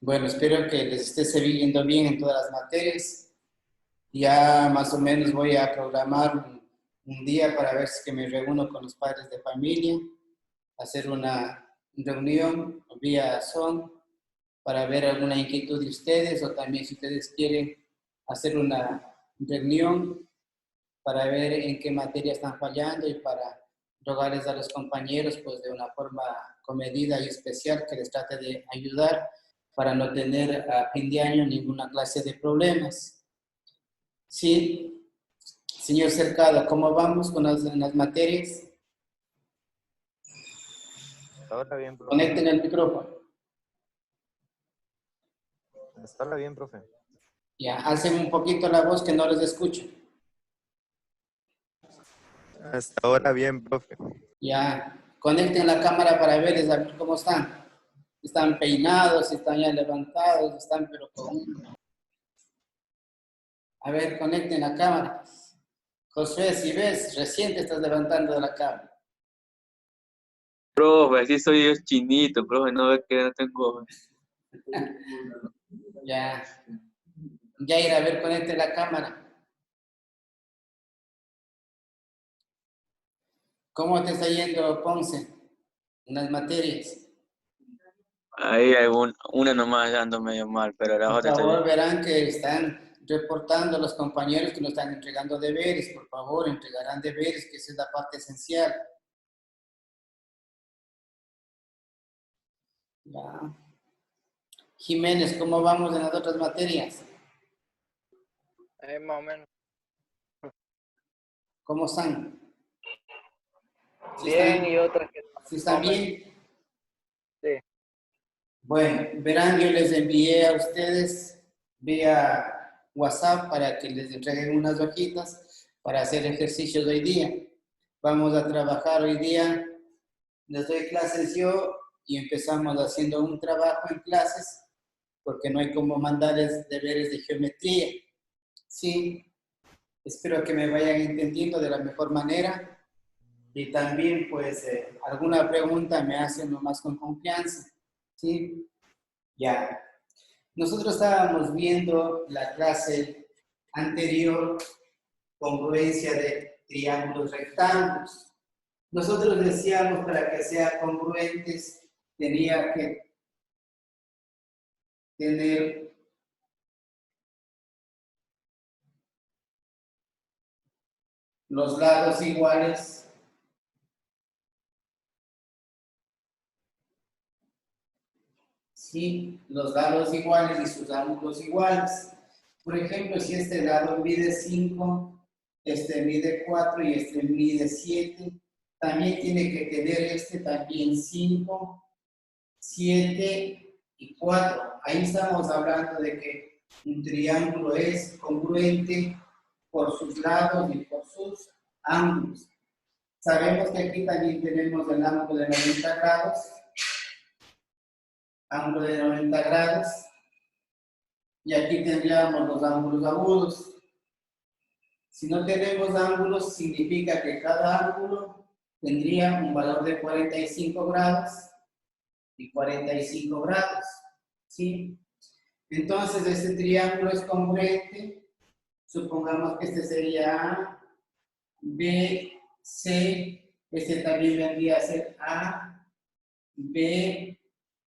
Bueno, espero que les esté sirviendo bien en todas las materias. Ya más o menos voy a programar un día para ver si que me reúno con los padres de familia, hacer una reunión vía Zoom para ver alguna inquietud de ustedes o también si ustedes quieren hacer una reunión para ver en qué materia están fallando y para rogarles a los compañeros pues de una forma comedida y especial que les trate de ayudar para no tener a fin de año ninguna clase de problemas. Sí, señor Cercado, ¿cómo vamos con las materias? Ahora bien, profe. Conecten el micrófono. Está bien, profe. Ya, alcen un poquito la voz que no les escucho. Hasta ahora bien, profe. Ya, conecten la cámara para verles a ver cómo están. Están peinados, están ya levantados, están pero con... A ver, conecten la cámara. Josué, si ves, recién te estás levantando de la cama. Profe, así soy yo chinito, profe, no ve que no tengo... Ya. Ya ir a ver, conecten la cámara. ¿Cómo te está yendo, Ponce, en las materias? Ahí hay una nomás ando medio mal, pero la Por otra está bien. favor, verán que están reportando a los compañeros que no están entregando deberes. Por favor, entregarán deberes, que esa es la parte esencial. Ya. Jiménez, ¿cómo vamos en las otras materias? Más o menos. ¿Cómo están? ¿Sí Bien, están, y otras que ¿sí están más o menos. bien? Sí. Bueno, verán, yo les envié a ustedes vía WhatsApp para que les entreguen unas hojitas para hacer ejercicios hoy día. Vamos a trabajar hoy día, les doy clases yo y empezamos haciendo un trabajo en clases porque no hay como mandarles deberes de geometría. Sí, espero que me vayan entendiendo de la mejor manera y también pues alguna pregunta me hacen nomás con confianza. Sí, ya. Nosotros estábamos viendo la clase anterior, congruencia de triángulos rectángulos. Nosotros decíamos para que sean congruentes tenía que tener los lados iguales. Sí, los lados iguales y sus ángulos iguales. Por ejemplo, si este lado mide 5, este mide 4 y este mide 7, también tiene que tener este también 5, 7 y 4. Ahí estamos hablando de que un triángulo es congruente por sus lados y por sus ángulos. Sabemos que aquí también tenemos el ángulo de 90 grados, ángulo de 90 grados, y aquí tendríamos los ángulos agudos. Si no tenemos ángulos, significa que cada ángulo tendría un valor de 45 grados y 45 grados, ¿sí? Entonces, este triángulo es congruente. Supongamos que este sería A, B, C. Este también vendría a ser A, B,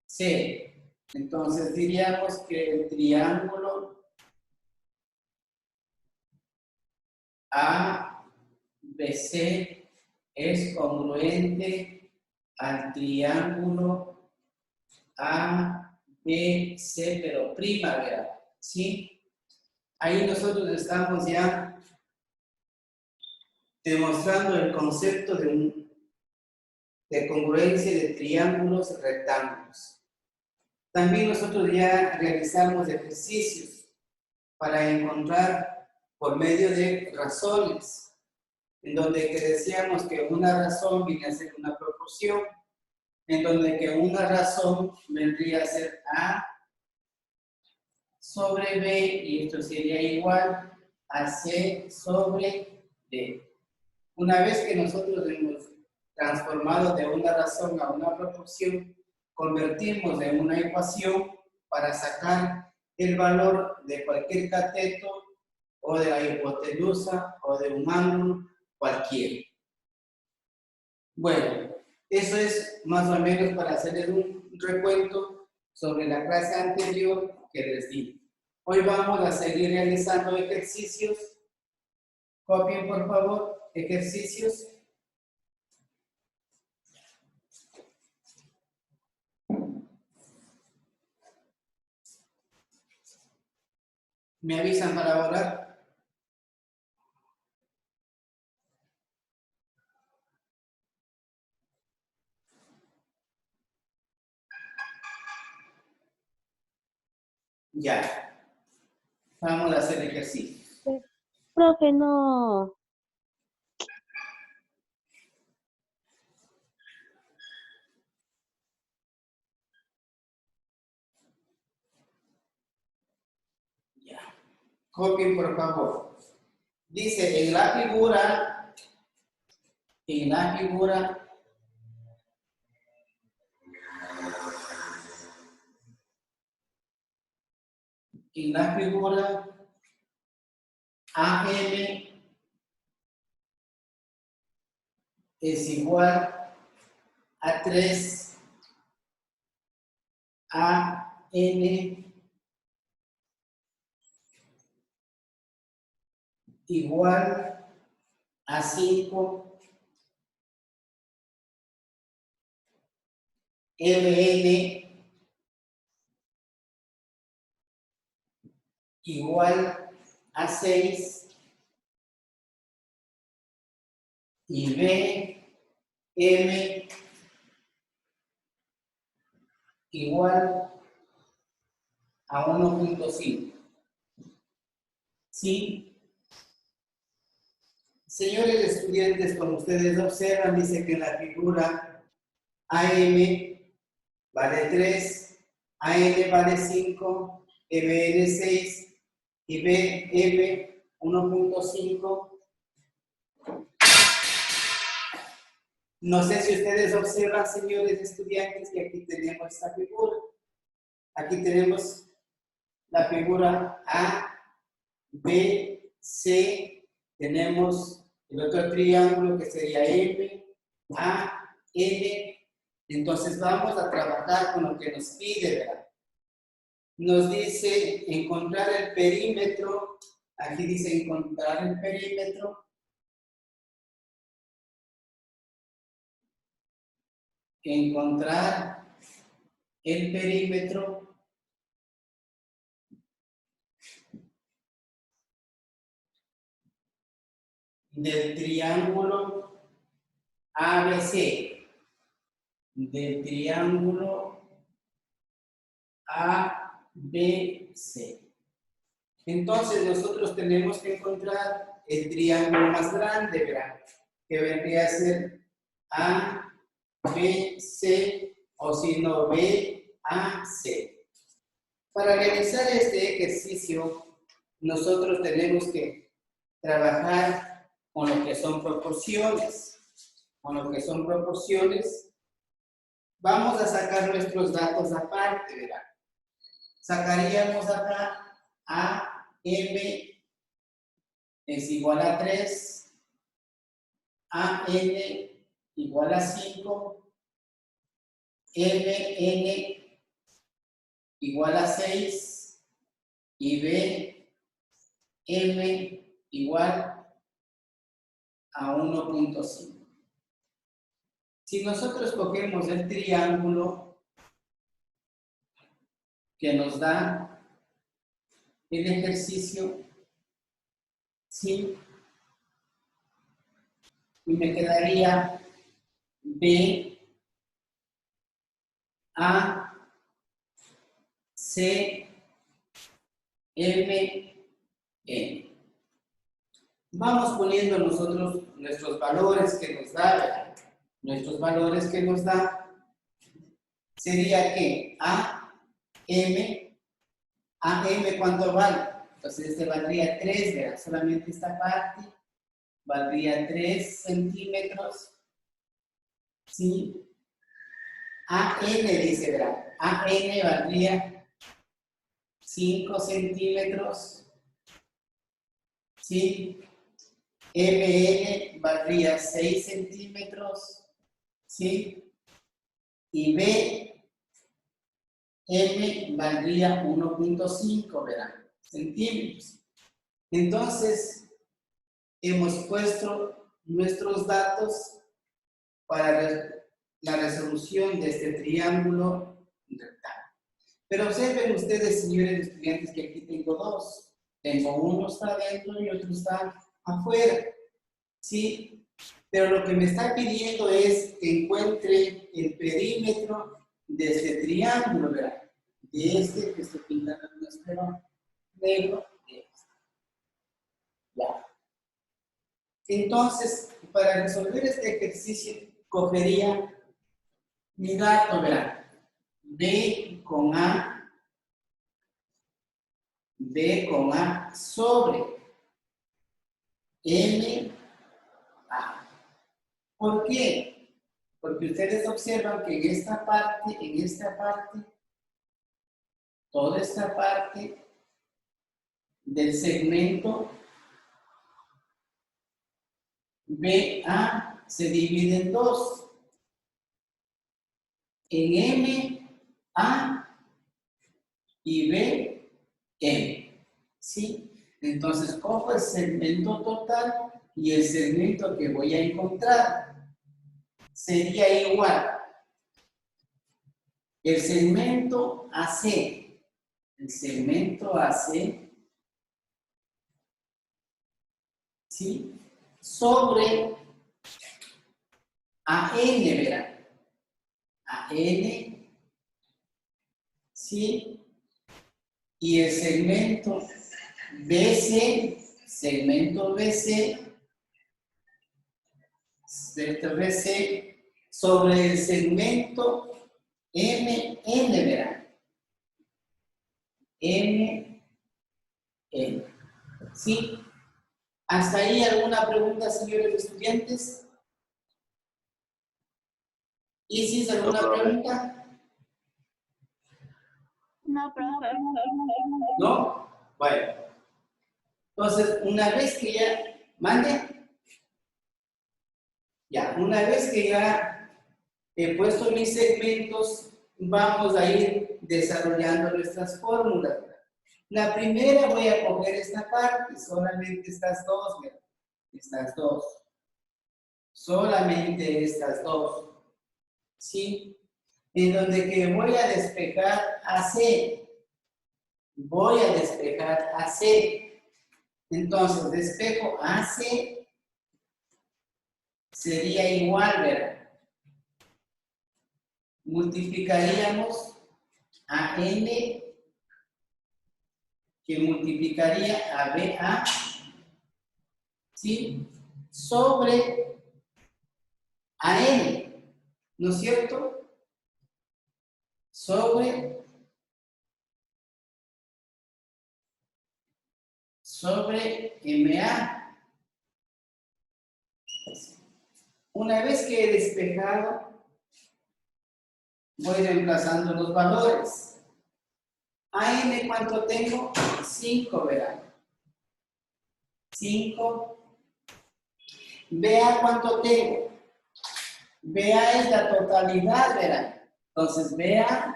C. Entonces, diríamos que el triángulo ABC es congruente al triángulo ABC, pero primavera, ¿sí? Ahí nosotros estamos ya demostrando el concepto de congruencia de triángulos rectángulos. También nosotros ya realizamos ejercicios para encontrar por medio de razones, en donde que decíamos que una razón viene a ser una proporción, en donde que una razón vendría a ser A sobre B, y esto sería igual a C sobre D. Una vez que nosotros hemos transformado de una razón a una proporción, convertimos en una ecuación para sacar el valor de cualquier cateto o de la hipotenusa o de un ángulo cualquiera. Bueno, eso es más o menos para hacerles un recuento sobre la clase anterior que les di. Hoy vamos a seguir realizando ejercicios. Copien, por favor, ejercicios. ¿Me avisan para borrar? Ya. Vamos a hacer ejercicios. Profe, no. Ya. Copien, por favor. Dice, en la figura, en la figura AM es igual a 3 AN igual a 5 MN igual a 6 y BM igual a 1.5. ¿Sí? Señores estudiantes, como ustedes observan, dice que en la figura AM vale 3, AN vale 5, MN 6 y BM 1.5. No sé si ustedes observan, señores estudiantes, que aquí tenemos esta figura. Aquí tenemos la figura A, B, C. Tenemos el otro triángulo que sería M, A, N. Entonces vamos a trabajar con lo que nos pide, ¿verdad? Nos dice encontrar el perímetro. Aquí dice encontrar el perímetro. Encontrar el perímetro del triángulo ABC. Del triángulo ABC. Entonces nosotros tenemos que encontrar el triángulo más grande, ¿verdad? Que vendría a ser ABC o si no BAC. Para realizar este ejercicio, nosotros tenemos que trabajar con lo que son proporciones. Con lo que son proporciones, vamos a sacar nuestros datos aparte, ¿verdad? Sacaríamos acá AM es igual a 3, AN igual a 5, MN igual a 6 y BM igual a 1.5. Si nosotros cogemos el triángulo que nos da el ejercicio, ¿sí? Y me quedaría B, A, C, M, N. Vamos poniendo nosotros nuestros valores que nos da, ¿verdad? Nuestros valores que nos da sería que AM, ¿cuánto vale? Entonces este valdría 3, ¿verdad? Solamente esta parte valdría 3 centímetros. ¿Sí? AN dice, ¿verdad? AN valdría 5 centímetros, ¿sí? MN valdría 6 centímetros, ¿sí? Y BM valdría 1.5, ¿verdad? Centímetros. Entonces, hemos puesto nuestros datos para la resolución de este triángulo rectángulo. Pero observen ustedes, señores estudiantes, que aquí tengo dos. Tengo uno está adentro y otro está afuera. ¿Sí? Pero lo que me está pidiendo es que encuentre el perímetro de este triángulo, ¿verdad? De este que estoy pintando en un esfero negro. De este. Ya. Entonces, para resolver este ejercicio, cogería mi dato, ¿verdad? B con A sobre M A. ¿Por qué? Porque ustedes observan que en esta parte, toda esta parte del segmento BA se divide en dos. En MA y BM. ¿Sí? Entonces, cojo el segmento total y el segmento que voy a encontrar sería igual. El segmento AC, ¿sí? Sobre AN, ¿verdad? AN, ¿sí? Y el segmento BC, sobre el segmento MN, ¿verdad? MN. ¿Sí? ¿Hasta ahí alguna pregunta, señores estudiantes? ¿Isis, alguna pregunta? No, profe. ¿No? Bueno. Entonces, una vez que ya... ¿Mande? Ya, una vez que ya he puesto mis segmentos, vamos a ir desarrollando nuestras fórmulas. La primera voy a coger esta parte, solamente estas dos, ¿verdad? Estas dos. Solamente estas dos. ¿Sí? En donde que voy a despejar AC. Voy a despejar AC. Entonces, despejo AC sería igual, ¿verdad? Multiplicaríamos a N, que multiplicaría a BA, ¿sí? Sobre AN, ¿no es cierto? Sobre MA. Una vez que he despejado, voy reemplazando los valores. AN, ¿cuánto tengo? 5, ¿verdad? 5. BA, ¿cuánto tengo? BA es la totalidad, ¿verdad? Entonces, BA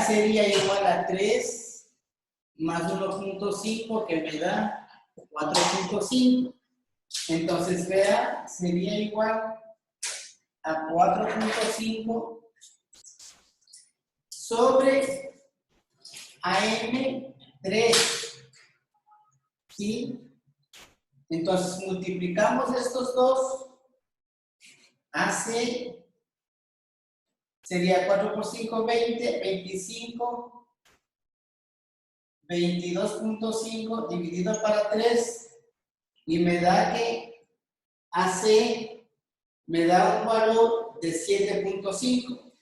sería igual a 3 más 1.5, que me da 4.5. Entonces, BA sería igual a 4.5 sobre AM 3. ¿Sí? Entonces, multiplicamos estos dos. AC sería 4 por 5, 20, 25. 22.5 dividido para 3. Y me da que AC me da un valor de 7.5.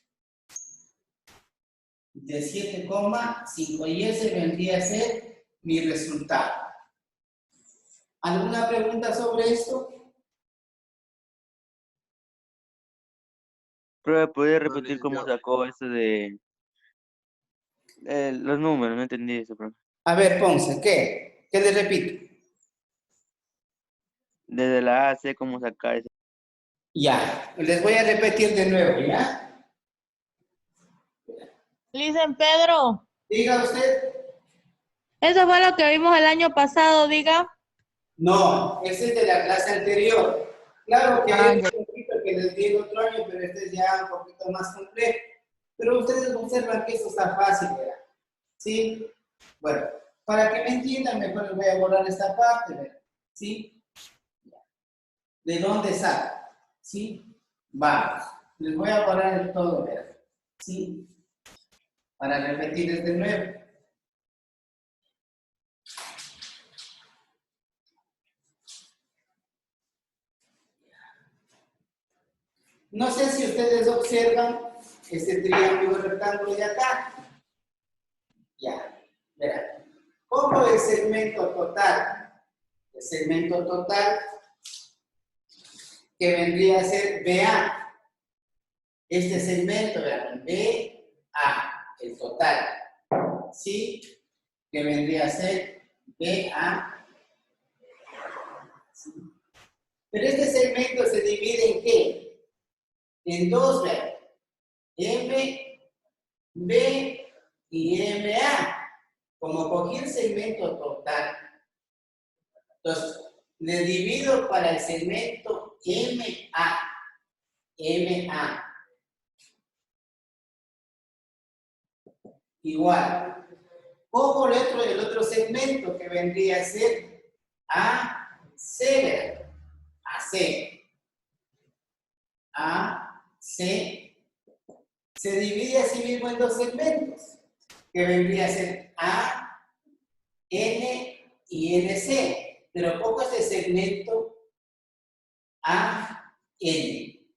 De 7,5. Y ese vendría a ser mi resultado. ¿Alguna pregunta sobre esto? Profe, ¿puede repetir cómo sacó eso de los números? No entendí eso, profe. A ver, Ponce, ¿qué? ¿Qué le repito? Desde la A a C, ¿cómo sacar eso? Ya, les voy a repetir de nuevo, ¿ya? Dicen Pedro, Diga usted. eso fue lo que vimos el año pasado, diga. No, ese es de la clase anterior. Claro que Ah, hay ya. un poquito que les di el otro año, pero este es ya un poquito más complejo. Pero ustedes observan que esto está fácil, ¿verdad? ¿Sí? Bueno, para que me entiendan, mejor les voy a borrar esta parte, ¿verdad? ¿Sí? ¿De dónde sale? ¿Sí? Vamos. Les voy a borrar el todo, ¿verdad? ¿Sí? Para repetirles de nuevo. No sé si ustedes observan este triángulo rectángulo de acá. Ya, verán. ¿Cómo el segmento total? El segmento total que vendría a ser BA. Este segmento, vean, BA, el total. ¿Sí? Que vendría a ser BA. ¿Sí? Pero este segmento se divide en ¿qué? En dos, vean. M, B y MA. Como cogí el segmento total, entonces le divido para el segmento MA. MA. Igual. Cojo el otro segmento que vendría a ser AC. AC. AC. Se divide así mismo en dos segmentos, que vendría a ser A, N y NC. Pero cojo este segmento A, N.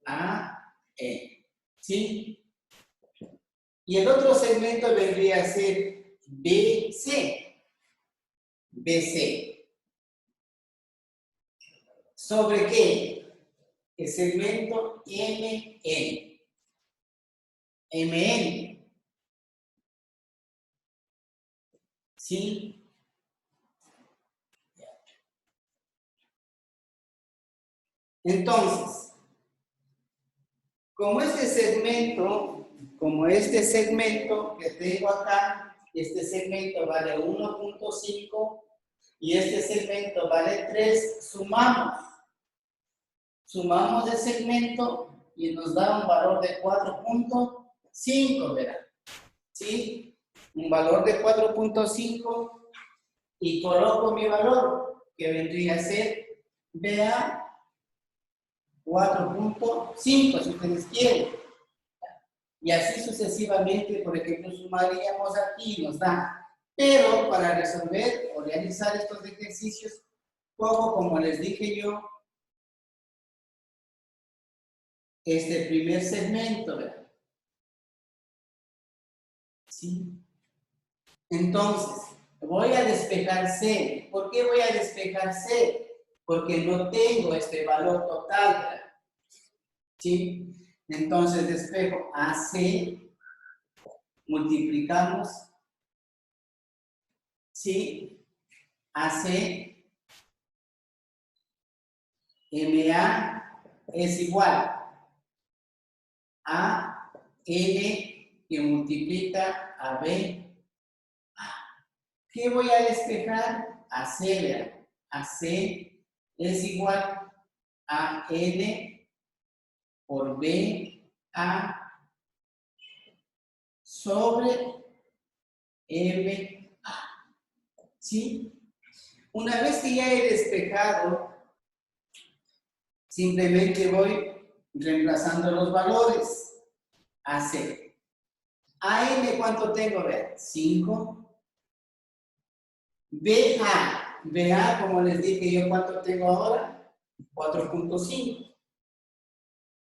A, N. ¿Sí? Y el otro segmento vendría a ser BC. BC. ¿Sobre qué? El segmento MN. MN. ¿Sí? Entonces, como este segmento que tengo acá, este segmento vale 1.5 y este segmento vale 3, sumamos el segmento y nos da un valor de 4.5, ¿verdad? ¿Sí? Un valor de 4.5 y coloco mi valor, que vendría a ser BA 4.5, si ustedes quieren. Y así sucesivamente, por ejemplo, sumaríamos aquí y nos da. Pero para resolver o realizar estos ejercicios, cojo, como les dije yo, este primer segmento, ¿verdad? ¿Sí? Entonces, voy a despejar C. ¿Por qué voy a despejar C? Porque no tengo este valor total, ¿verdad? ¿Sí? Entonces despejo AC, multiplicamos, ¿sí? AC, MA es igual a N que multiplica a B. ¿Qué voy a despejar? AC, ¿verdad? AC es igual a N por B A sobre M A. ¿Sí? Una vez que ya he despejado, simplemente voy reemplazando los valores. AC. AM, ¿cuánto tengo? Vean, 5. BA. BA, como les dije yo, ¿cuánto tengo ahora? 4.5.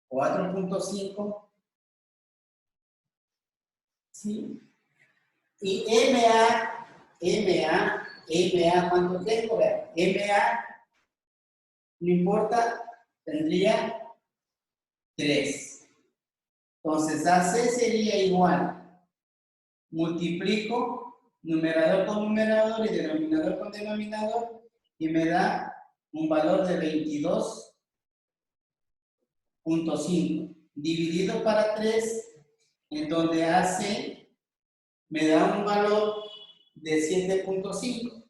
4.5. ¿Sí? Y MA, ¿cuánto tengo? Vean, MA, no importa, tendría 3. Entonces, AC sería igual. Multiplico numerador con numerador y denominador con denominador y me da un valor de 22.5. Dividido para 3, en donde AC me da un valor de 7.5.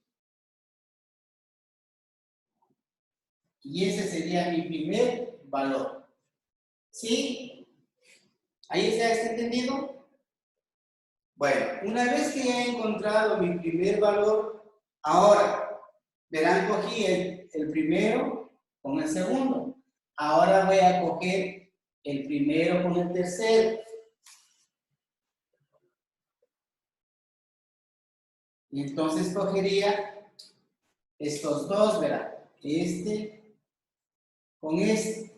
Y ese sería mi primer valor. ¿Sí? ¿Ahí se ha entendido? Bueno, una vez que ya he encontrado mi primer valor, ahora, verán, cogí el primero con el segundo. Ahora voy a coger el primero con el tercero. Y entonces cogería estos dos, verán, este con este.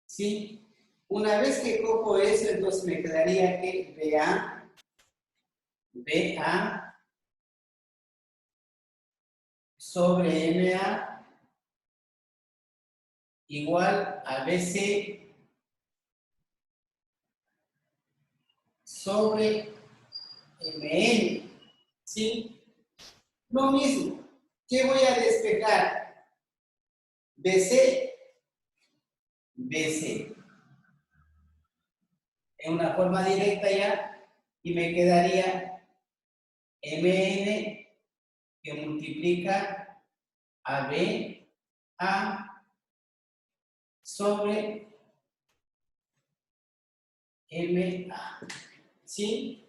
¿Sí? Una vez que cojo eso, entonces me quedaría que BA sobre MA igual a BC sobre MN. ¿Sí? Lo mismo. ¿Qué voy a despejar? BC, BC. En una forma directa ya, y me quedaría MN que multiplica a BA sobre MA. ¿Sí?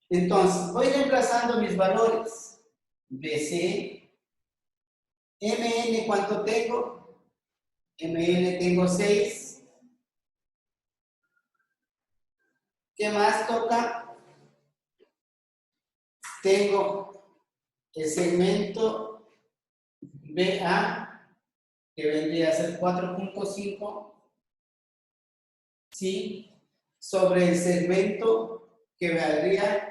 Entonces, voy reemplazando mis valores. BC, MN, ¿cuánto tengo? MN tengo 6. ¿Qué más toca? Tengo el segmento BA, que vendría a ser 4.5. ¿Sí? Sobre el segmento que valdría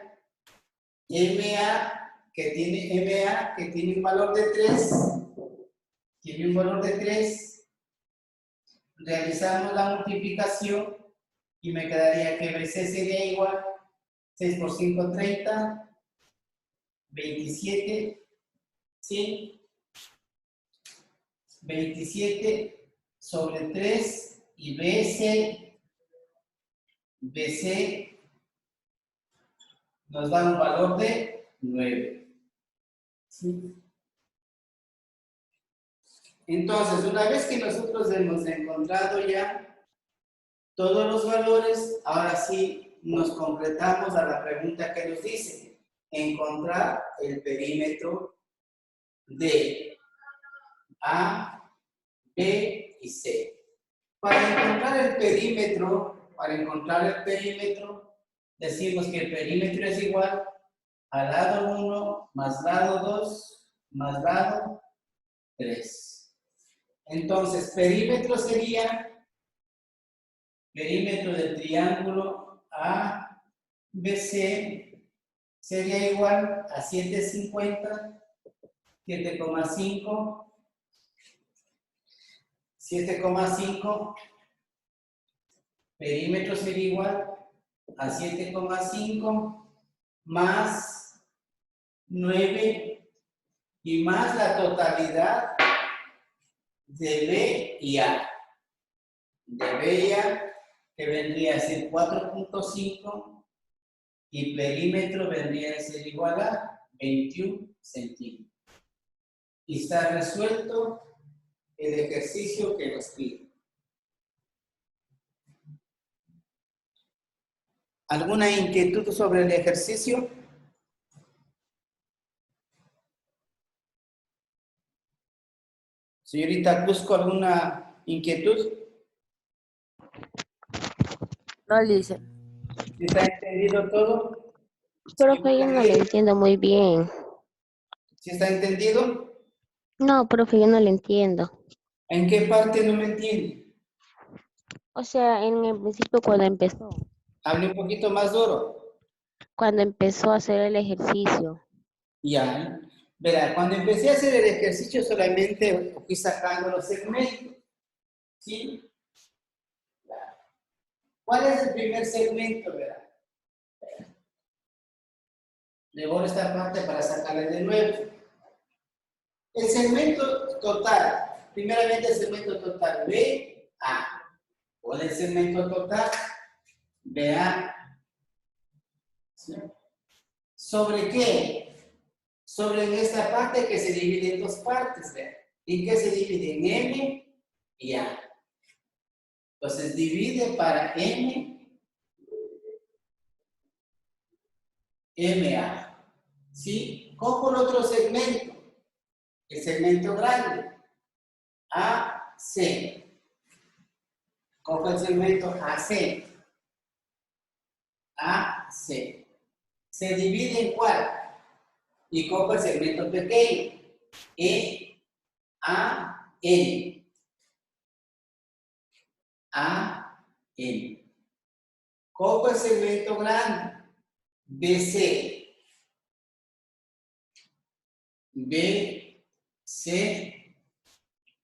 MA, que tiene un valor de 3. Tiene un valor de 3. Realizamos la multiplicación y me quedaría que BC sería igual 6 por 5, 30, 27, ¿sí? 27 sobre 3 y BC nos da un valor de 9. ¿Sí? Entonces, una vez que nosotros hemos encontrado ya todos los valores, ahora sí nos concretamos a la pregunta que nos dice: encontrar el perímetro de A, B y C. Para encontrar el perímetro, decimos que el perímetro es igual a lado 1 más lado 2 más lado 3. Entonces, perímetro sería perímetro del triángulo ABC sería igual a 750, 7,5, 7,5. Perímetro sería igual a 7,5 más 9 y más la totalidad de B y A. De B y A, que vendría a ser 4.5 y perímetro vendría a ser igual a 21 centímetros. Y está resuelto el ejercicio que nos pide. ¿Alguna inquietud sobre el ejercicio? Señorita Cusco, ¿alguna inquietud? No, dice. ¿Está entendido todo? Profe, yo no le entiendo muy bien. ¿Sí está entendido? No, profe, yo no le entiendo. ¿En qué parte no me entiende? O sea, en el principio Hable un poquito más duro. cuando empezó a hacer el ejercicio. Ya. Verá, cuando empecé a hacer el ejercicio solamente fui sacando los segmentos. ¿Sí? ¿Cuál es el primer segmento, verdad? Le borro esta parte para sacarle de nuevo. El segmento total, primeramente el segmento total BA. ¿Cuál es el segmento total? BA. ¿Sí? ¿Sobre qué? Sobre esta parte que se divide en dos partes, ¿verdad? ¿Y qué se divide? En M y A. Entonces divide para M, MA. ¿Sí? Cojo el otro segmento, el segmento grande, AC. Cojo el segmento AC. AC. ¿Se divide en cuál? Y cojo el segmento pequeño, EAN. AN. Cojo el segmento grande, BC. BC.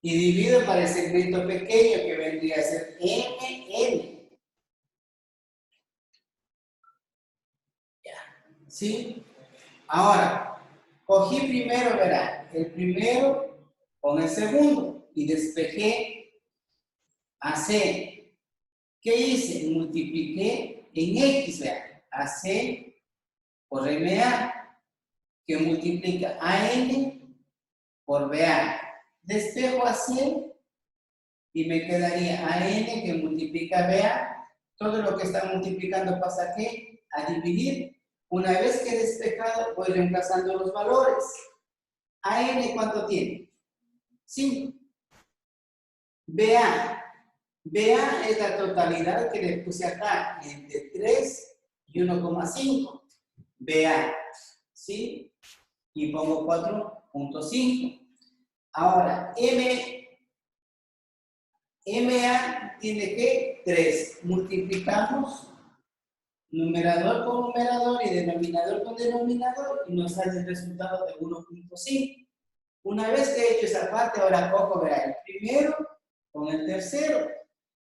Y divido para el segmento pequeño que vendría a ser MN. ¿Sí? Ahora, cogí primero, verá, el primero con el segundo y despejé AC. ¿Qué hice? Multipliqué en X, verá, AC por MA, que multiplica AN por BA. Despejo AC y me quedaría AN que multiplica BA. Todo lo que está multiplicando pasa ¿qué? A dividir. Una vez que he despejado, voy reemplazando los valores. AN, ¿cuánto tiene? 5. BA. BA es la totalidad que le puse acá, entre 3 y 1,5. BA. ¿Sí? Y pongo 4.5. Ahora, MA tiene que 3. Multiplicamos numerador con numerador y denominador con denominador y nos sale el resultado de 1.5. Una vez que he hecho esa parte, ahora cojo, verá, el primero con el tercero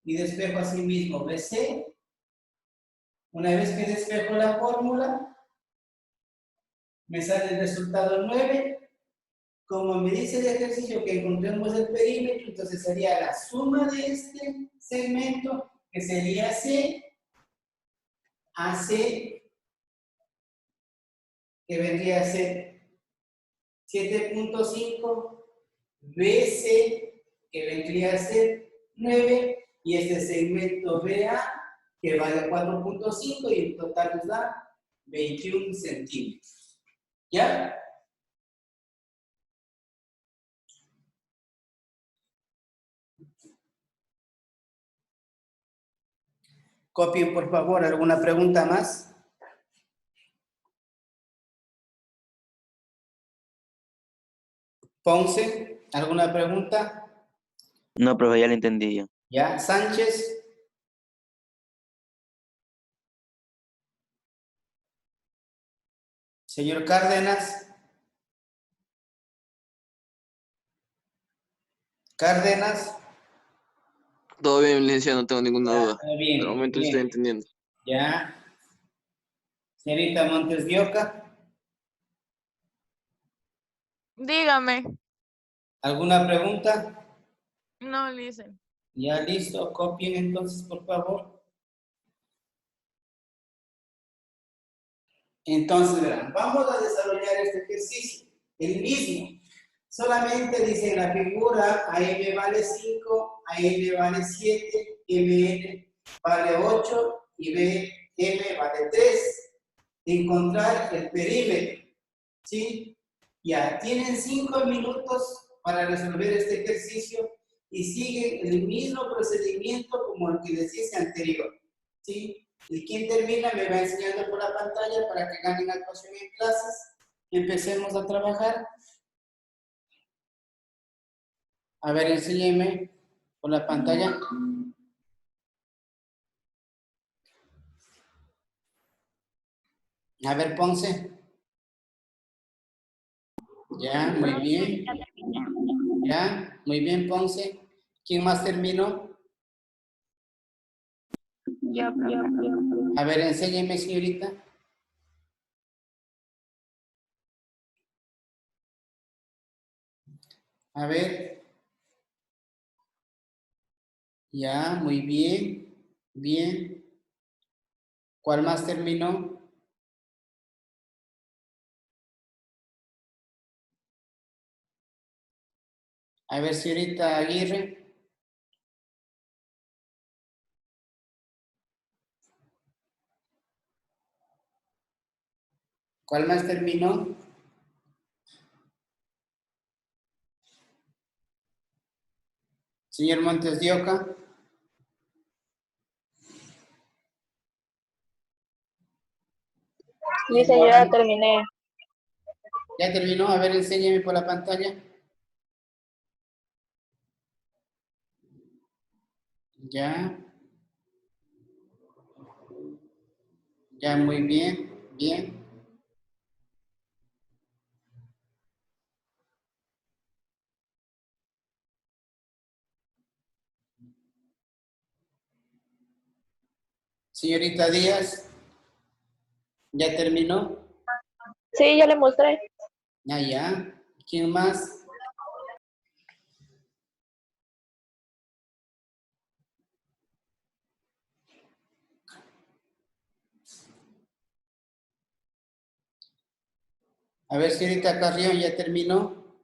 y despejo así mismo BC. Una vez que despejo la fórmula, me sale el resultado 9. Como me dice el ejercicio que encontremos el perímetro, entonces sería la suma de este segmento, que sería C, AC, que vendría a ser 7.5, BC, que vendría a ser 9, y este segmento BA, que vale 4.5, y en total nos da 21 centímetros. ¿Ya? Copien, por favor, ¿alguna pregunta más? Ponce, ¿alguna pregunta? No, profe, ya lo entendí yo. ¿Ya? Sánchez. Señor Cárdenas. Cárdenas. Todo bien, licenciado, no tengo ninguna Ya, duda. está bien, Por el momento bien. estoy entendiendo. Ya. Señorita Montes de Oca, Dígame. ¿alguna pregunta? No, listen. Ya listo, copien entonces, por favor. Entonces, verán, vamos a desarrollar este ejercicio, el mismo. Solamente dice en la figura, AM vale 5, AM vale 7, MN vale 8 y BM vale 3. Encontrar el perímetro, ¿sí? Ya, tienen 5 minutos para resolver este ejercicio y siguen el mismo procedimiento como el que les hice anterior, ¿sí? Y quien termina me va enseñando por la pantalla para que ganen actuación en clases. Empecemos a trabajar. A ver, enséñeme por la pantalla. A ver, Ponce. Ya, muy bien. Ya, muy bien, Ponce. ¿Quién más terminó? Yo, profe. A ver, enséñeme, señorita. A ver. Ya, muy bien. Bien. ¿Cuál más terminó? A ver, señorita Aguirre. ¿Cuál más terminó? Señor Montes de Oca. Dice, yo ya terminé. ¿Ya terminó? A ver, enséñeme por la pantalla. Ya. Ya, muy bien. Bien. Señorita Díaz. ¿Ya terminó? Sí, ya le mostré. Ah, ya. ¿Quién más? A ver, señorita Carrión, ¿ya terminó?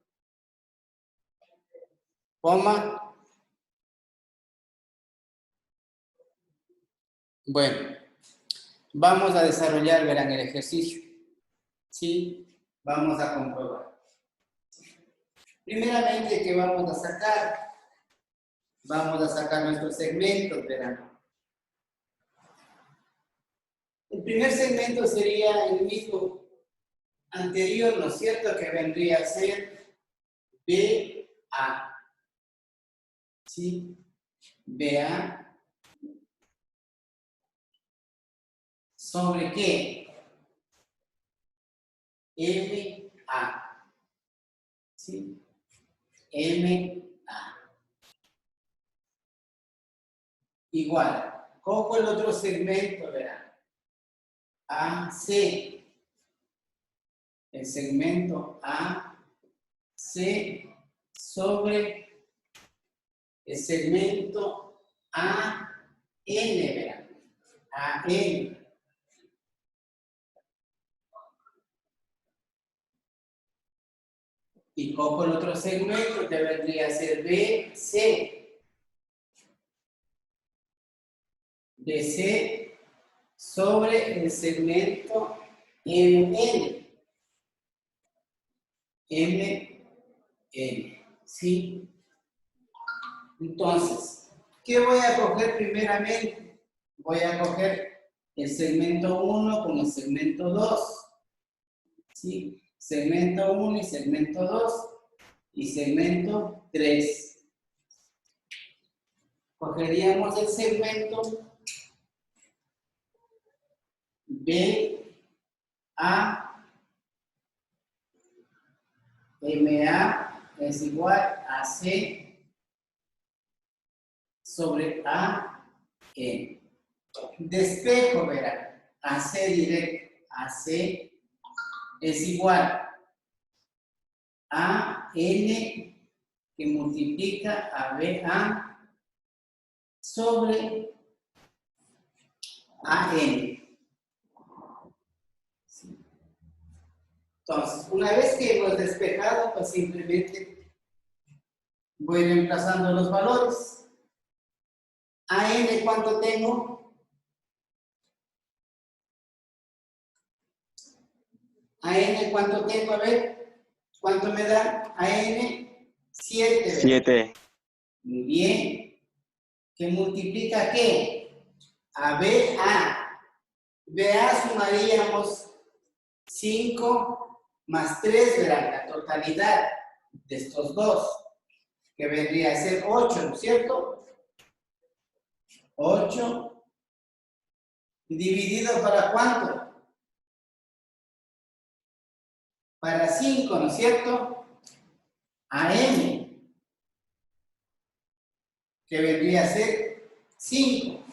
Poma. Bueno, vamos a desarrollar, verán, el ejercicio. Sí, vamos a comprobar. Primeramente, ¿qué vamos a sacar? Vamos a sacar nuestros segmentos, verán. El primer segmento sería el mismo anterior, ¿no es cierto? Que vendría a ser BA. ¿Sí? BA. ¿Sobre qué? MA. ¿Sí? MA. Igual. Cojo el otro segmento, verán. AC. El segmento AC sobre el segmento AN, verán. AN. Y cojo el otro segmento que vendría a ser BC. BC sobre el segmento MN. MN. ¿Sí? Entonces, ¿qué voy a coger primeramente? Voy a coger el segmento 1 con el segmento 2. ¿Sí? Segmento 1 y segmento 2 y segmento 3. Cogeríamos el segmento B, A, MA es igual a C sobre A, N. Despejo, verán, AC directo, AC es igual a N que multiplica a BA sobre AN. Entonces, una vez que hemos despejado, pues simplemente voy reemplazando los valores. AN, ¿cuánto tengo? AN, ¿cuánto tengo? A ver, ¿cuánto me da? AN, 7. 7. Muy bien. ¿Que multiplica qué? A BA. BA sumaríamos 5 más 3, verán, la totalidad de estos dos, que vendría a ser 8, ¿no es cierto? 8 dividido ¿para cuánto? Para 5, ¿no es cierto? AM. que vendría a ser 5.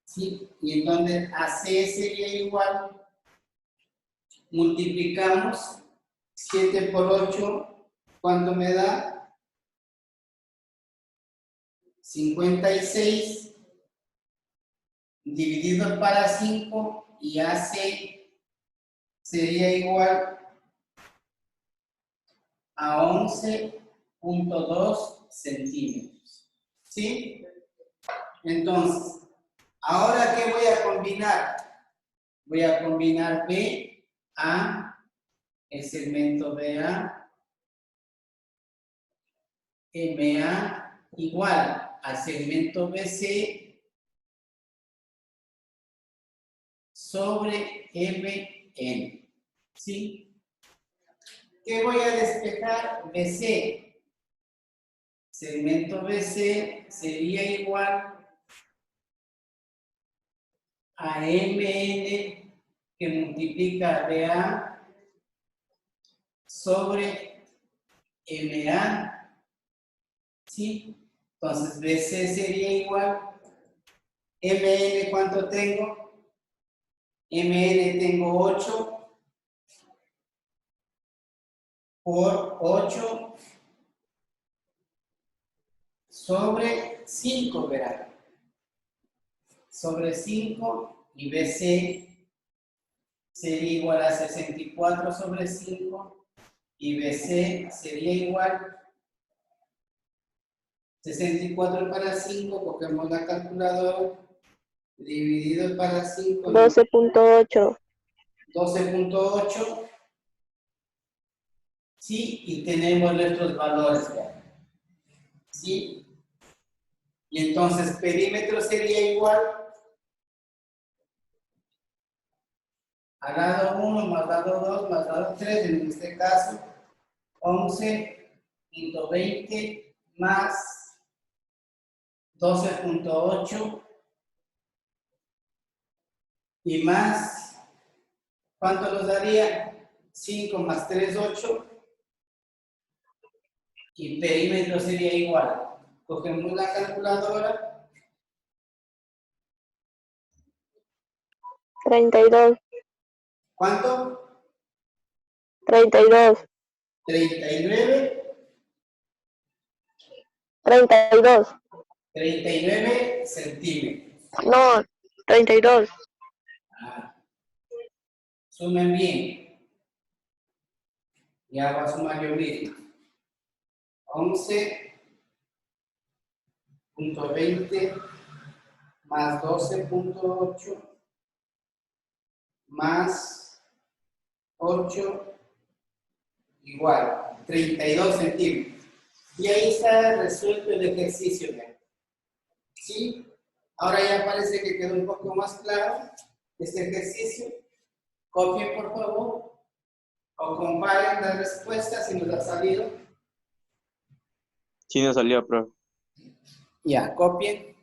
¿Sí? Y en donde AC sería igual, multiplicamos 7 por 8, ¿cuánto me da? 56 dividido para 5 y AC sería igual a 11.2 centímetros. ¿Sí? Entonces, ¿ahora qué voy a combinar? Voy a combinar BA, el segmento BA, MA igual al segmento BC sobre MN. ¿Sí? ¿Qué voy a despejar? BC. Segmento BC sería igual a MN que multiplica BA sobre MA. ¿Sí? Entonces BC sería igual. MN, ¿cuánto tengo? MN tengo 8 por 8 sobre 5, verán. Sobre 5 y BC sería igual a 64 sobre 5 y BC sería igual 64 para 5, cogemos la calculadora, dividido para 5, 12.8. 12.8. Sí, y tenemos nuestros valores, ¿verdad? ¿Sí? Y entonces perímetro sería igual a lado 1 más lado 2 más lado 3, en este caso 11.20 más 12.8 y más, ¿cuánto nos daría? 5 más 3, 8. Y perímetro sería igual. Cogemos la calculadora. 32. ¿Cuánto? 32. 39. 32. 39 centímetros. No, 32. Ah, sumen bien. Ya va a sumar yo mismo. 11.20 más 12.8 más 8 igual 32 centímetros. Y ahí está resuelto el ejercicio. ¿Sí? Ahora ya parece que quedó un poco más claro este ejercicio. Copien por favor o comparen las respuestas si nos ha salido. Sí, no salió, profe. Ya, copien.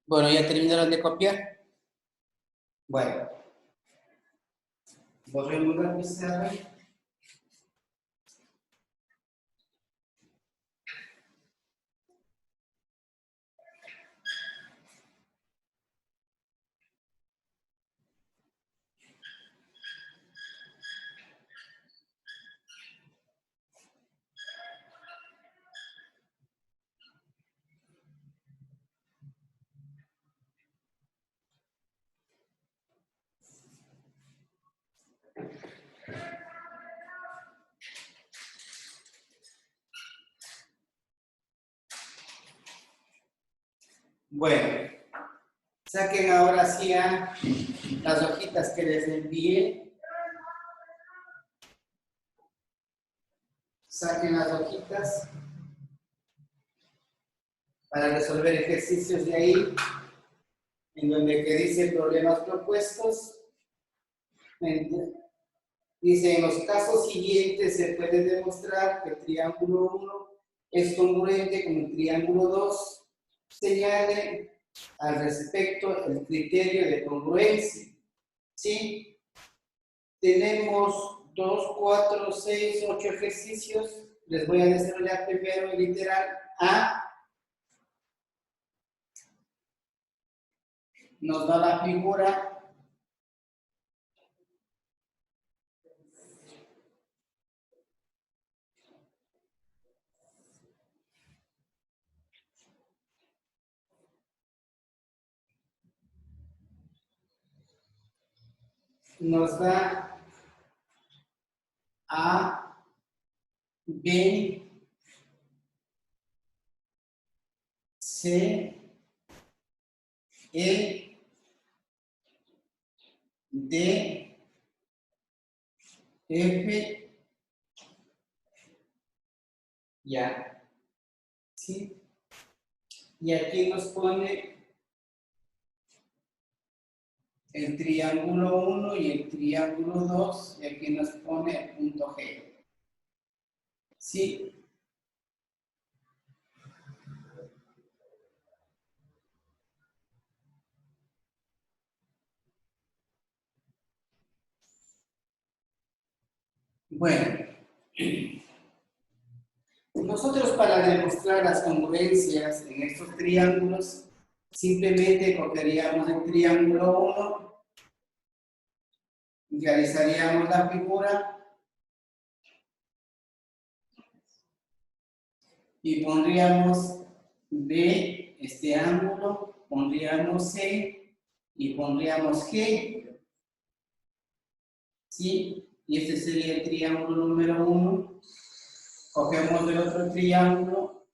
Bueno, ¿ya terminaron de copiar? Bueno. Borremos la pizarra. Bueno, saquen ahora sí a las hojitas que les envié. Saquen las hojitas para resolver ejercicios de ahí, en donde que dice problemas propuestos. Dice, en los casos siguientes se puede demostrar que el triángulo 1 es congruente con el triángulo 2. Señale al respecto el criterio de congruencia. ¿Sí? Tenemos 2, 4, 6, 8 ejercicios. Les voy a desarrollar primero el literal A. Nos da la figura. Nos da A, B, C, E, D, F, ya. ¿Sí? Y aquí nos pone el triángulo 1 y el triángulo 2, y aquí nos pone el punto G. ¿Sí? Bueno, nosotros para demostrar las congruencias en estos triángulos, simplemente cogeríamos el triángulo 1, realizaríamos la figura y pondríamos B, este ángulo, pondríamos C y pondríamos G. ¿Sí? Y este sería el triángulo número 1. Cogemos el otro triángulo,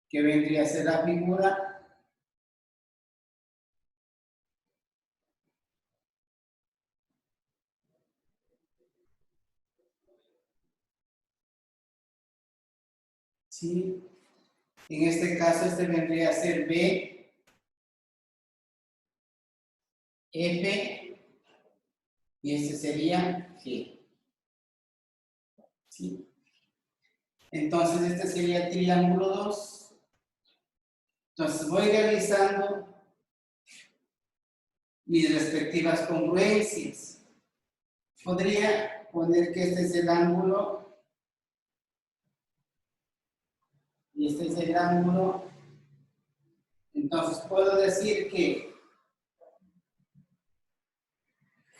que vendría a ser la figura. ¿Sí? En este caso, este vendría a ser B, F, y este sería G. ¿Sí? Entonces, este sería el triángulo 2. Entonces, voy realizando mis respectivas congruencias. Podría poner que este es el ángulo y este es el ángulo. Entonces, puedo decir que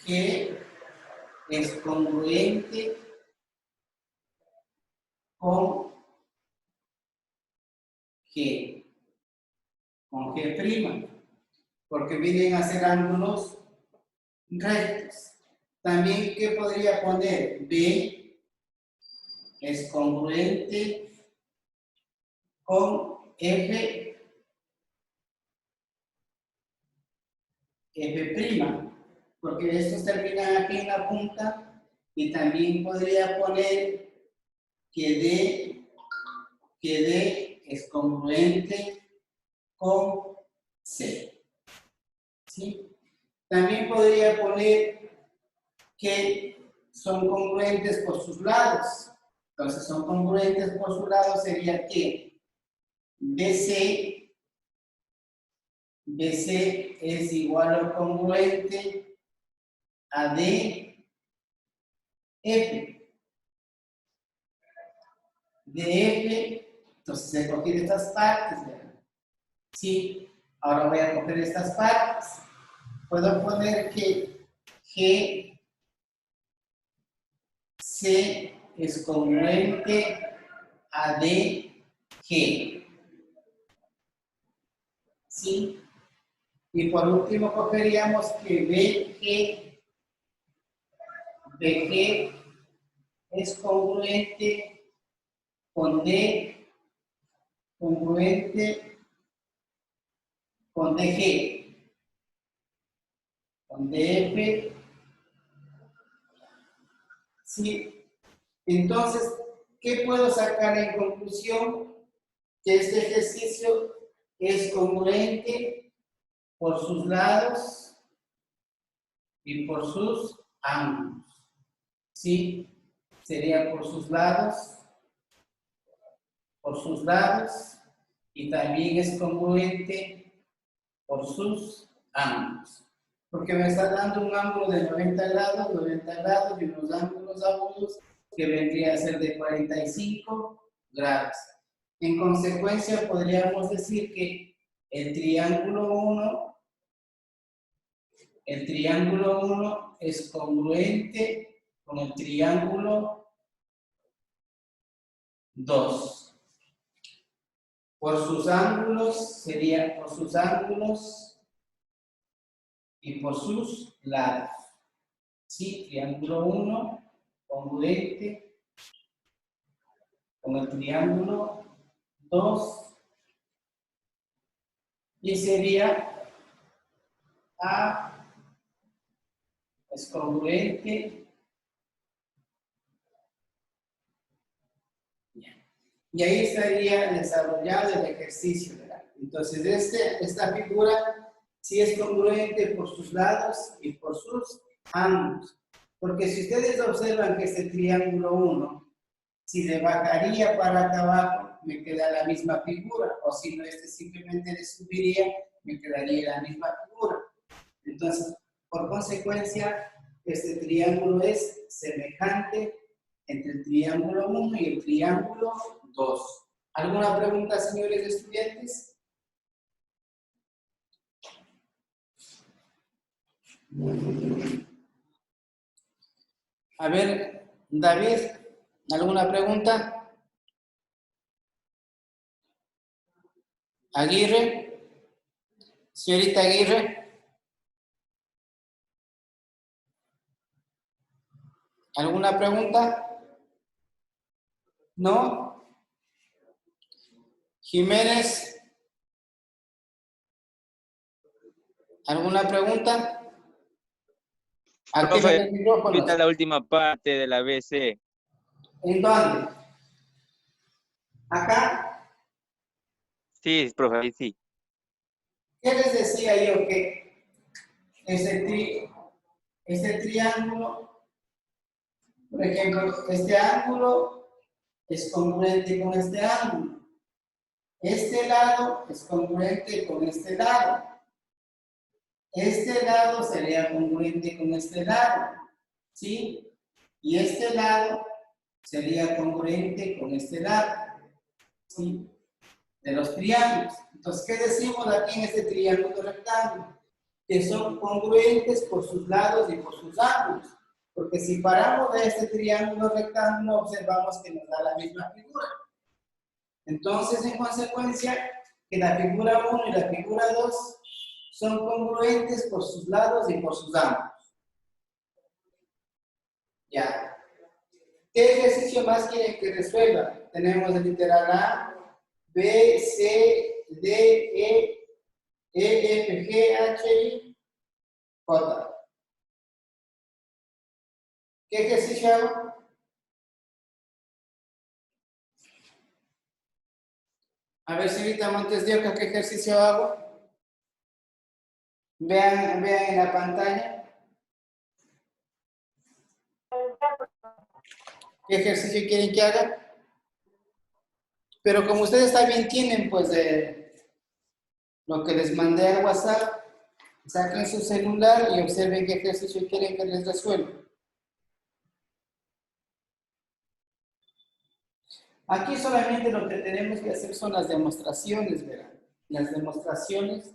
G es congruente con G, porque vienen a ser ángulos rectos. También, ¿qué podría poner? B es congruente con F, F', porque estos terminan aquí en la punta, y también podría poner que D es congruente con C. ¿Sí? También podría poner que son congruentes por sus lados. Entonces, son congruentes por sus lados sería que BC es igual o congruente a DF. DF, entonces he cogido estas partes, ¿verdad? Sí, ahora voy a coger estas partes. Puedo poner que C es congruente a DG. ¿Sí? Y por último cogeríamos que BG es congruente con D, congruente con DG, con DF. ¿Sí? Entonces, ¿qué puedo sacar en conclusión? Que este ejercicio es congruente por sus lados y por sus ángulos. ¿Sí? Sería por sus lados, y también es congruente por sus ángulos. porque me está dando un ángulo de 90 grados y unos ángulos agudos que vendría a ser de 45 grados. En consecuencia, podríamos decir que el triángulo 1 es congruente con el triángulo 2. Por sus ángulos y por sus lados. Sí, triángulo 1 congruente con el triángulo 2 y sería A es congruente. Y ahí estaría desarrollado el ejercicio, ¿verdad? Entonces, esta figura sí es congruente por sus lados y por sus ángulos. Porque si ustedes observan que este triángulo 1, si le bajaría para acá abajo, me queda la misma figura. O si no, simplemente le subiría, me quedaría la misma figura. Entonces, por consecuencia, este triángulo es semejante entre el triángulo 1 y el triángulo 2. ¿Alguna pregunta, señores estudiantes? A ver, David, ¿alguna pregunta? Aguirre, señorita Aguirre, ¿alguna pregunta? ¿No? Jiménez, ¿alguna pregunta? Activen Profe, los micrófonos. ahorita la última parte de la BC. ¿En dónde? ¿Acá? Sí, profe, ahí sí. ¿Qué les decía yo? Que este triángulo, por ejemplo, este ángulo es congruente con este ángulo. Este lado es congruente con este lado. Este lado sería congruente con este lado. ¿Sí? Y este lado sería congruente con este lado. ¿Sí? De los triángulos. Entonces, ¿qué decimos aquí en este triángulo rectángulo? Que son congruentes por sus lados y por sus ángulos. Porque si paramos de este triángulo rectángulo, observamos que nos da la misma figura. Entonces, en consecuencia, que la figura 1 y la figura 2 son congruentes por sus lados y por sus ángulos. Ya. ¿Qué ejercicio más quieren que resuelva? Tenemos el literal A, B, C, D, F, G, H, I, J. ¿Qué ejercicio hago? A ver, señorita Montes de Oca, ¿qué ejercicio hago? Vean en la pantalla. ¿Qué ejercicio quieren que haga? Pero como ustedes también tienen, pues, lo que les mandé al WhatsApp, saquen su celular y observen qué ejercicio quieren que les resuelva. Aquí solamente lo que tenemos que hacer son las demostraciones, ¿verdad? Las demostraciones,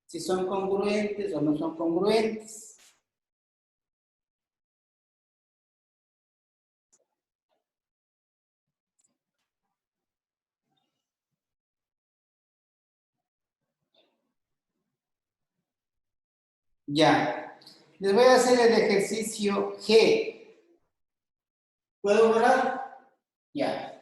si son congruentes o no son congruentes. Ya. Les voy a hacer el ejercicio G. ¿Puedo borrar? Ya.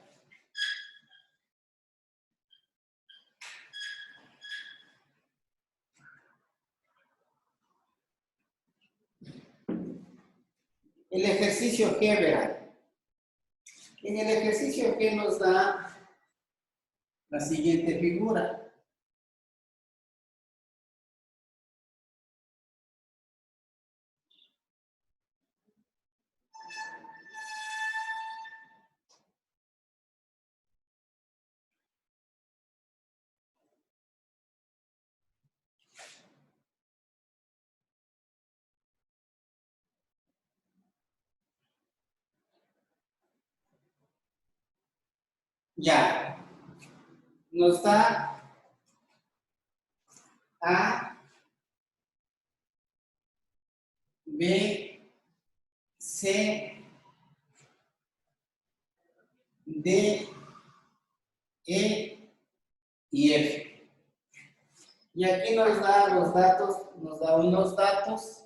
El ejercicio G, verán. En el ejercicio G nos da la siguiente figura. Ya. Nos da A, B, C, D, E y F. Y aquí nos da los datos, nos da unos datos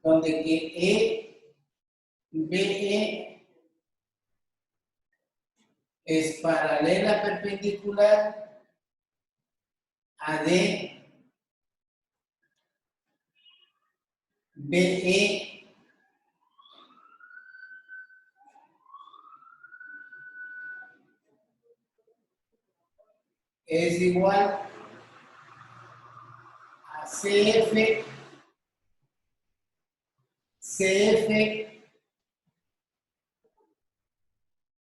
donde que E, BE es paralela perpendicular a D, BE es igual a CF, CF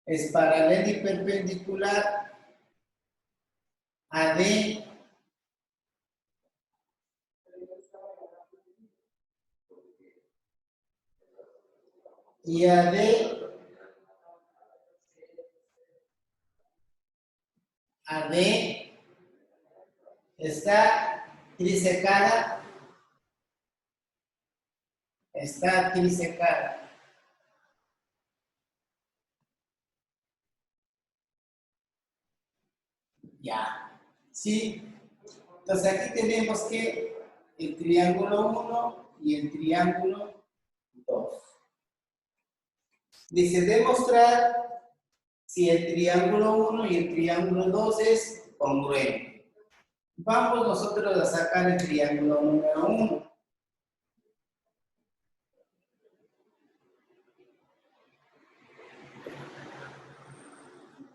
es paralela y perpendicular a D, y a D está trisecada, Ya, ¿sí? Entonces aquí tenemos que el triángulo 1 y el triángulo 2. Dice demostrar si el triángulo 1 y el triángulo 2 es congruente. Vamos nosotros a sacar el triángulo número 1.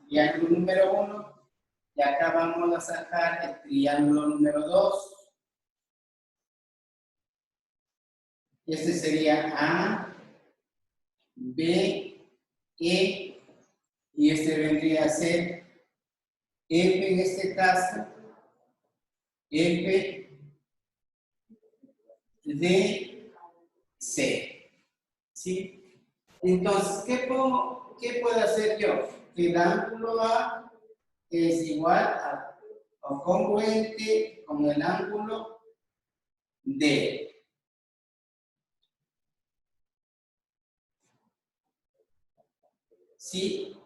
Triángulo número 1. Y acá vamos a sacar el triángulo número 2. Este sería A, B, E, y este vendría a ser F en este caso, F, D, C. ¿Sí? Entonces, ¿qué puedo hacer yo? Que el ángulo A es igual o congruente con el ángulo D. ¿Sí?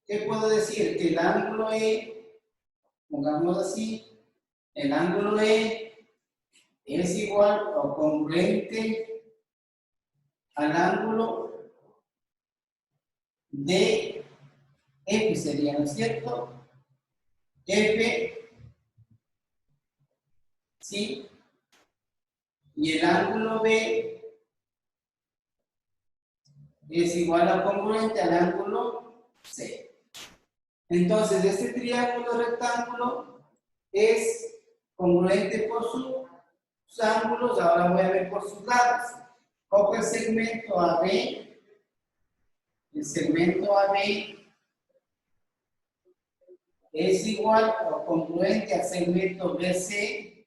¿Qué puedo decir? Que el ángulo E, pongamos así, el ángulo E es igual o congruente al ángulo de F, sería, ¿no es cierto? F, ¿sí? Y el ángulo B es igual o congruente al ángulo C. Entonces, este triángulo rectángulo es congruente por sus ángulos. Ahora voy a ver por sus lados. Cojo el segmento AB. El segmento AB es igual o congruente al segmento BC.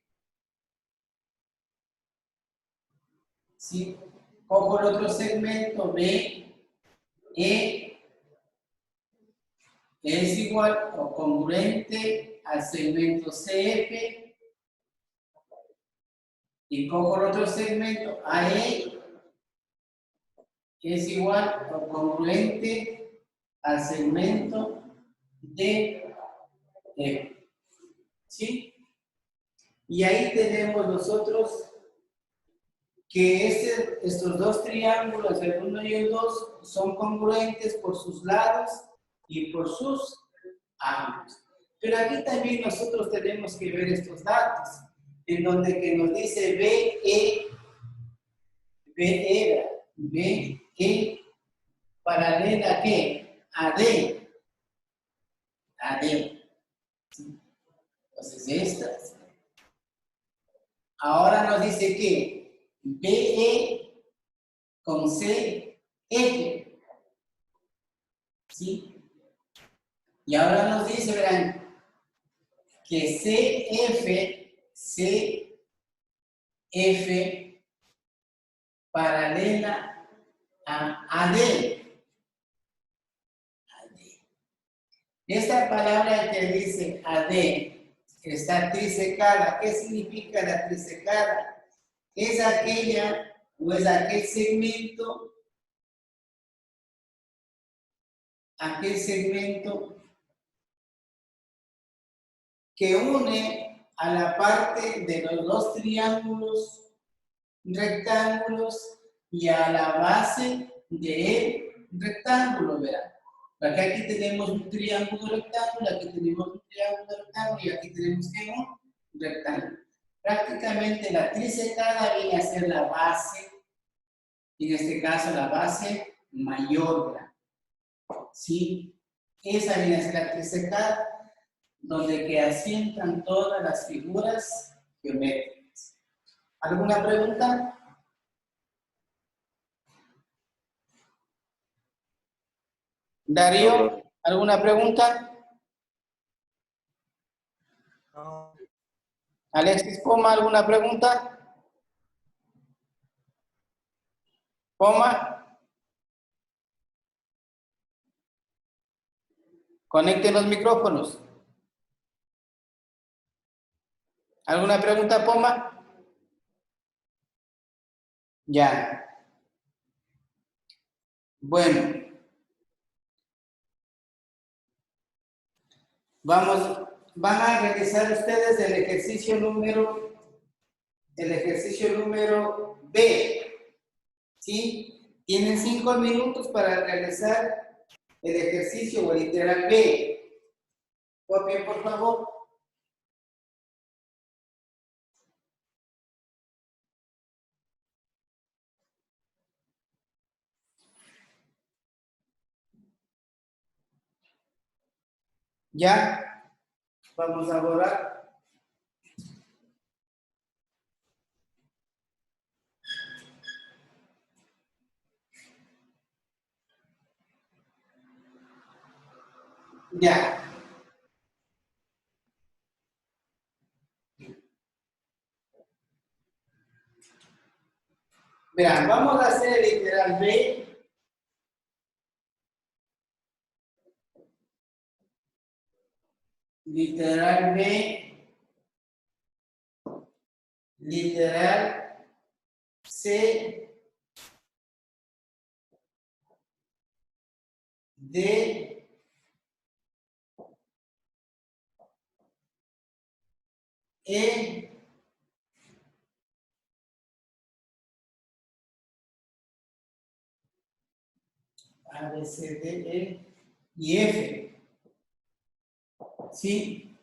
¿Sí? Cojo el otro segmento BE. Es igual o congruente al segmento CF, y cojo el otro segmento AE, que es igual o congruente al segmento DF. ¿Sí? Y ahí tenemos nosotros que estos dos triángulos, el 1 y el 2, son congruentes por sus lados y por sus ángulos. Pero aquí también nosotros tenemos que ver estos datos, en donde que nos dice BE paralela a ¿qué? A D. Entonces estas. Ahora nos dice que BE con CF. ¿Sí? Y ahora nos dice, verán, que CF paralela a AD. Esta palabra que dice AD está trisecada. ¿Qué significa la trisecada? Es aquella o es aquel segmento que une a la parte de los dos triángulos rectángulos y a la base del rectángulo, ¿verdad? Porque aquí tenemos un triángulo rectángulo, aquí tenemos un triángulo rectángulo y aquí tenemos un rectángulo. Prácticamente la trisecada viene a ser la base, en este caso la base mayor, ¿verdad? ¿Sí? Esa viene a ser la trisecada, donde que asientan todas las figuras geométricas. ¿Alguna pregunta? Darío, ¿alguna pregunta? No. Alexis Poma, ¿alguna pregunta? Poma. Conecten los micrófonos. ¿Alguna pregunta, Poma? Ya. Bueno. Van a realizar ustedes el ejercicio número B. ¿Sí? Tienen 5 minutos para realizar el ejercicio o el literal B. Copien, por favor. Ya. Vamos a borrar. Ya. Vean, vamos a hacer el literal B. Literal B. Literal C. D. E. A, B, C, D, E y F. ¿Sí?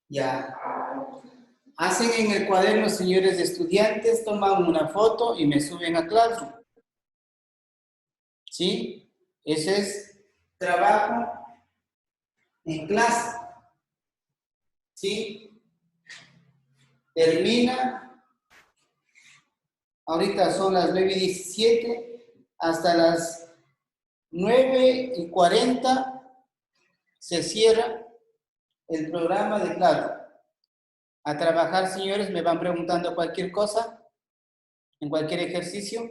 Ya. Hacen en el cuaderno, señores estudiantes, toman una foto y me suben a Classroom. ¿Sí? Ese es trabajo en clase. ¿Sí? Termina. Ahorita son las 9:17. Hasta las 9:40 se cierra el programa de clase. A trabajar, señores, me van preguntando cualquier cosa, en cualquier ejercicio.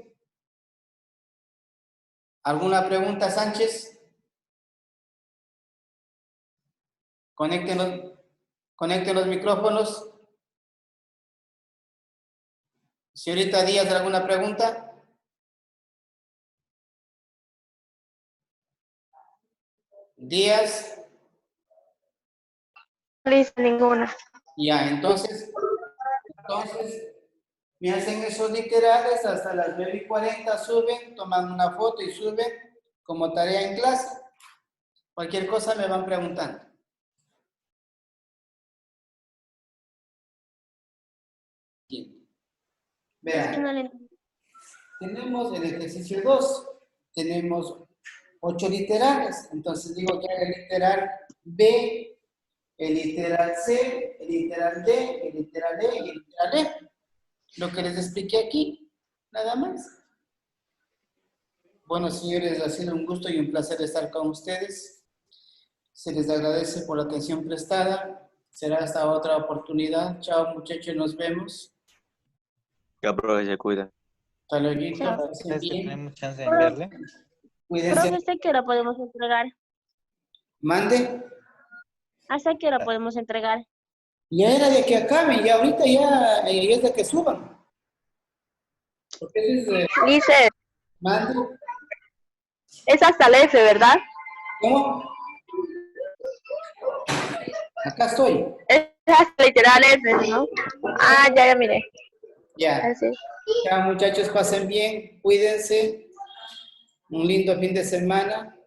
¿Alguna pregunta, Sánchez? Conecten los micrófonos. Señorita Díaz, ¿alguna pregunta? Díaz. Listo, ninguna. Ya, entonces me hacen esos literales hasta las 9:40, suben, toman una foto y suben como tarea en clase. Cualquier cosa me van preguntando. Bien. Vean, tenemos el ejercicio 2, tenemos 8 literales, entonces digo que el literal B, el literal C, el literal D, el literal E y el literal E. Lo que les expliqué aquí, nada más. Bueno, señores, ha sido un gusto y un placer estar con ustedes. Se les agradece por la atención prestada. Será hasta otra oportunidad. Chao, muchachos, nos vemos. Ya, profe, se cuida. Hasta luego. Chao. Pasen bien. ¿Tenemos chance de enviarle? Cuídense. Profe, ¿hasta qué hora podemos entregar? Mande. ¿Hasta qué hora podemos entregar? Ya era de que acaben, ya ahorita ya es de que suban. Porque eso es, Dice, mande. es hasta el F, ¿verdad? ¿Cómo? Acá estoy. Es hasta literal F, ¿no? Ah, ya miré. Ya. Así. Ya, muchachos, pasen bien, cuídense. Un lindo fin de semana.